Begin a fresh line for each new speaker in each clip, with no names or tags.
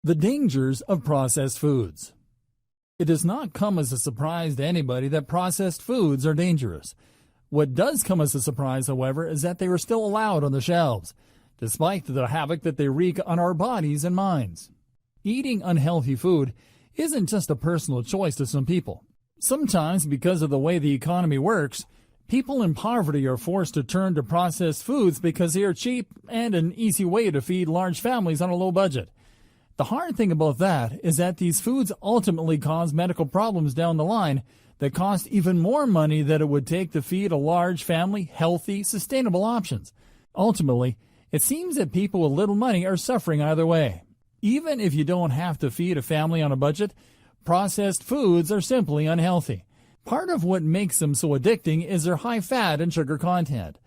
The dangers of processed foods. It does not come as a surprise to anybody that processed foods are dangerous. What does come as a surprise, however, is that they are still allowed on the shelves, despite the havoc that they wreak on our bodies and minds. Eating unhealthy food isn't just a personal choice to some people. Sometimes, because of the way the economy works, people in poverty are forced to turn to processed foods because they are cheap and an easy way to feed large families on a low budget. The hard thing about that is that these foods ultimately cause medical problems down the line that cost even more money than it would take to feed a large family healthy, sustainable options. Ultimately, it seems that people with little money are suffering either way. Even if you don't have to feed a family on a budget, processed foods are simply unhealthy. Part of what makes them so addicting is their high fat and sugar content.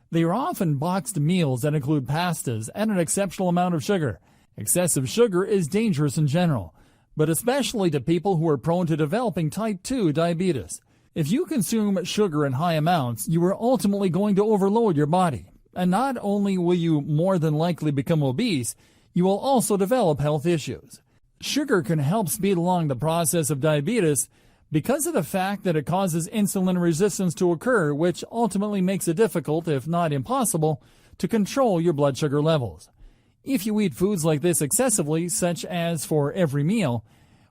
They are often boxed meals that include pastas and an exceptional amount of sugar. Excessive sugar is dangerous in general, but especially to people who are prone to developing type 2 diabetes. If you consume sugar in high amounts, you are ultimately going to overload your body. And not only will you more than likely become obese, you will also develop health issues. Sugar can help speed along the process of diabetes because of the fact that it causes insulin resistance to occur, which ultimately makes it difficult, if not impossible, to control your blood sugar levels. If you eat foods like this excessively, such as for every meal,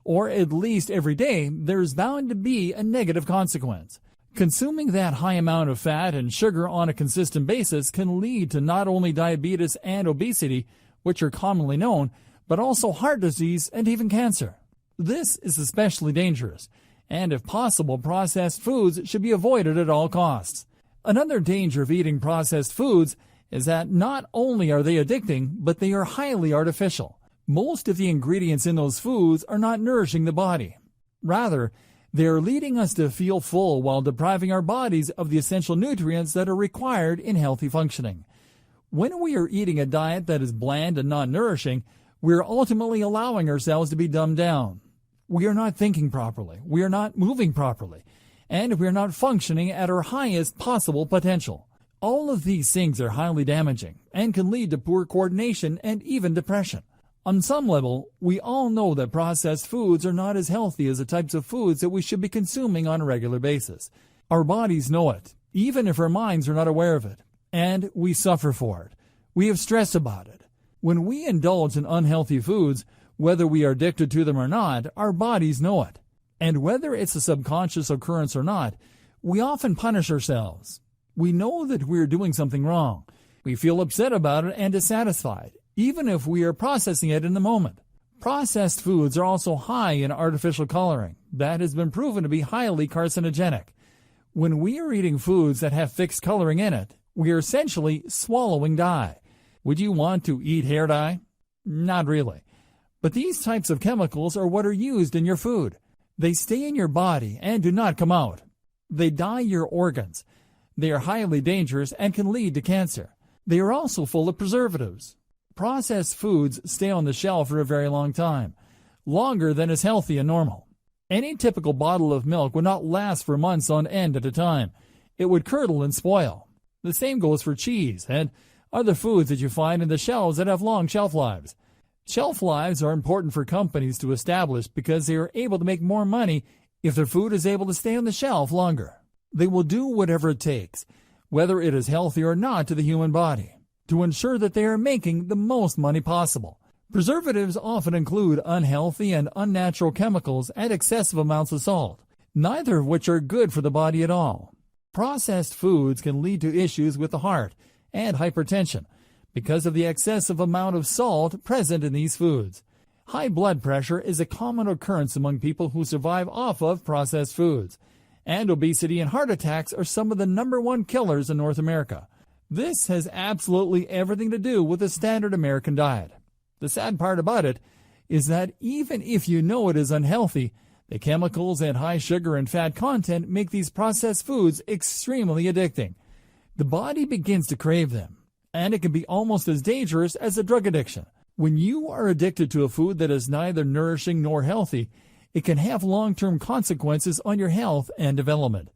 or at least every day, there's bound to be a negative consequence. Consuming that high amount of fat and sugar on a consistent basis can lead to not only diabetes and obesity, which are commonly known, but also heart disease and even cancer. This is especially dangerous, and if possible, processed foods should be avoided at all costs. Another danger of eating processed foods is that not only are they addicting, but they are highly artificial. Most of the ingredients in those foods are not nourishing the body. Rather, they are leading us to feel full while depriving our bodies of the essential nutrients that are required in healthy functioning. When we are eating a diet that is bland and not nourishing, we are ultimately allowing ourselves to be dumbed down. We are not thinking properly, we are not moving properly, and we are not functioning at our highest possible potential. All of these things are highly damaging and can lead to poor coordination and even depression. On some level, we all know that processed foods are not as healthy as the types of foods that we should be consuming on a regular basis. Our bodies know it, even if our minds are not aware of it, and we suffer for it. We have stress about it. When we indulge in unhealthy foods, whether we are addicted to them or not, our bodies know it. And whether it's a subconscious occurrence or not, we often punish ourselves. We know that we are doing something wrong. We feel upset about it and dissatisfied, even if we are processing it in the moment. Processed foods are also high in artificial coloring that has been proven to be highly carcinogenic. When we are eating foods that have fixed coloring in it, we are essentially swallowing dye. Would you want to eat hair dye? Not really. But these types of chemicals are what are used in your food. They stay in your body and do not come out. They dye your organs. They are highly dangerous and can lead to cancer. They are also full of preservatives. Processed foods stay on the shelf for a very long time, longer than is healthy and normal. Any typical bottle of milk would not last for months on end at a time. It would curdle and spoil. The same goes for cheese and other foods that you find in the shelves that have long shelf lives. Shelf lives are important for companies to establish because they are able to make more money if their food is able to stay on the shelf longer. They will do whatever it takes, whether it is healthy or not to the human body, to ensure that they are making the most money possible. Preservatives often include unhealthy and unnatural chemicals and excessive amounts of salt, neither of which are good for the body at all. Processed foods can lead to issues with the heart and hypertension because of the excessive amount of salt present in these foods. High blood pressure is a common occurrence among people who survive off of processed foods, and obesity and heart attacks are some of the #1 killers in North America. This has absolutely everything to do with the standard American diet. The sad part about it is that even if you know it is unhealthy, the chemicals and high sugar and fat content make these processed foods extremely addicting. The body begins to crave them, and it can be almost as dangerous as a drug addiction. When you are addicted to a food that is neither nourishing nor healthy, it can have long-term consequences on your health and development.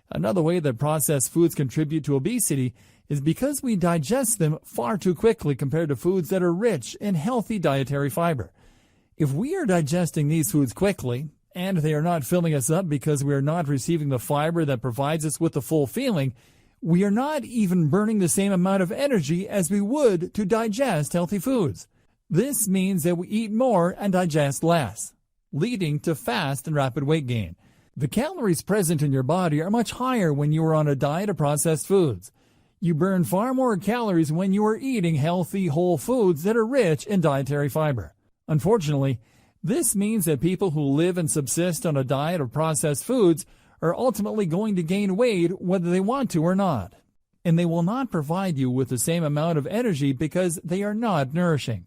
Another way that processed foods contribute to obesity is because we digest them far too quickly compared to foods that are rich in healthy dietary fiber. If we are digesting these foods quickly, and they are not filling us up because we are not receiving the fiber that provides us with the full feeling, we are not even burning the same amount of energy as we would to digest healthy foods. This means that we eat more and digest less, leading to fast and rapid weight gain. The calories present in your body are much higher when you are on a diet of processed foods. You burn far more calories when you are eating healthy, whole foods that are rich in dietary fiber. Unfortunately, this means that people who live and subsist on a diet of processed foods are ultimately going to gain weight whether they want to or not. And they will not provide you with the same amount of energy because they are not nourishing.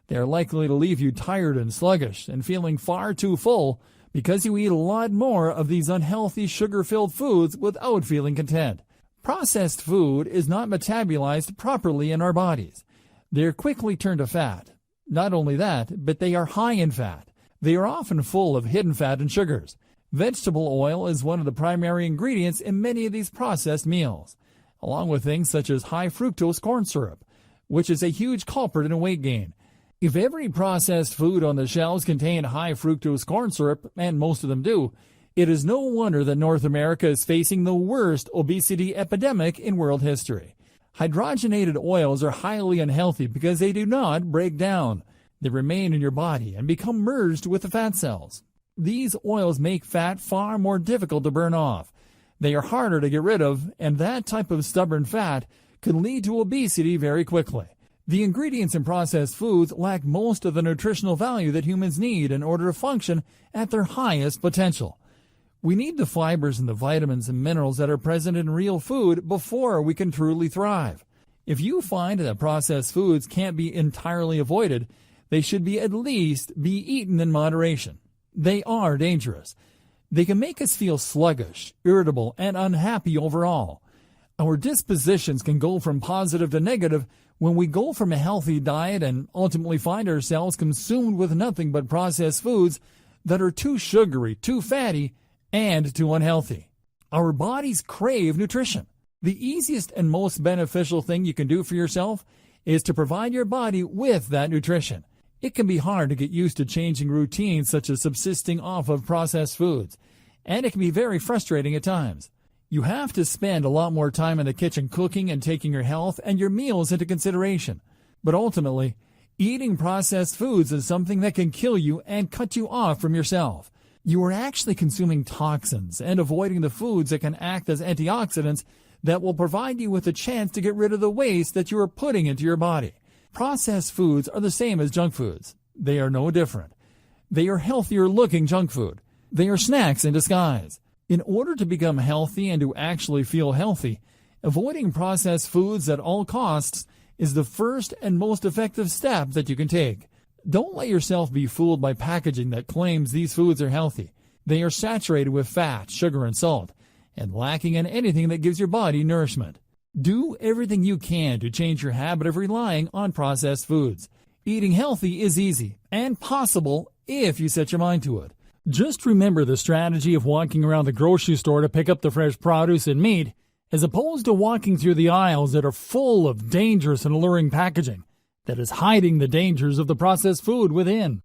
They are likely to leave you tired and sluggish and feeling far too full because you eat a lot more of these unhealthy sugar-filled foods without feeling content. Processed food is not metabolized properly in our bodies. They are quickly turned to fat. Not only that, but they are high in fat. They are often full of hidden fat and sugars. Vegetable oil is one of the primary ingredients in many of these processed meals, along with things such as high fructose corn syrup, which is a huge culprit in weight gain. If every processed food on the shelves contained high fructose corn syrup, and most of them do, it is no wonder that North America is facing the worst obesity epidemic in world history. Hydrogenated oils are highly unhealthy because they do not break down. They remain in your body and become merged with the fat cells. These oils make fat far more difficult to burn off. They are harder to get rid of, and that type of stubborn fat can lead to obesity very quickly. The ingredients in processed foods lack most of the nutritional value that humans need in order to function at their highest potential. We need the fibers and the vitamins and minerals that are present in real food before we can truly thrive. If you find that processed foods can't be entirely avoided, they should at least be eaten in moderation. They are dangerous. They can make us feel sluggish, irritable, and unhappy overall. Our dispositions can go from positive to negative when we go from a healthy diet and ultimately find ourselves consumed with nothing but processed foods that are too sugary, too fatty, and too unhealthy. Our bodies crave nutrition. The easiest and most beneficial thing you can do for yourself is to provide your body with that nutrition. It can be hard to get used to changing routines such as subsisting off of processed foods, and it can be very frustrating at times. You have to spend a lot more time in the kitchen cooking and taking your health and your meals into consideration. But ultimately, eating processed foods is something that can kill you and cut you off from yourself. You are actually consuming toxins and avoiding the foods that can act as antioxidants that will provide you with a chance to get rid of the waste that you are putting into your body. Processed foods are the same as junk foods. They are no different. They are healthier looking junk food. They are snacks in disguise. In order to become healthy and to actually feel healthy, avoiding processed foods at all costs is the first and most effective step that you can take. Don't let yourself be fooled by packaging that claims these foods are healthy. They are saturated with fat, sugar, and salt, and lacking in anything that gives your body nourishment. Do everything you can to change your habit of relying on processed foods. Eating healthy is easy and possible if you set your mind to it. Just remember the strategy of walking around the grocery store to pick up the fresh produce and meat, as opposed to walking through the aisles that are full of dangerous and alluring packaging that is hiding the dangers of the processed food within.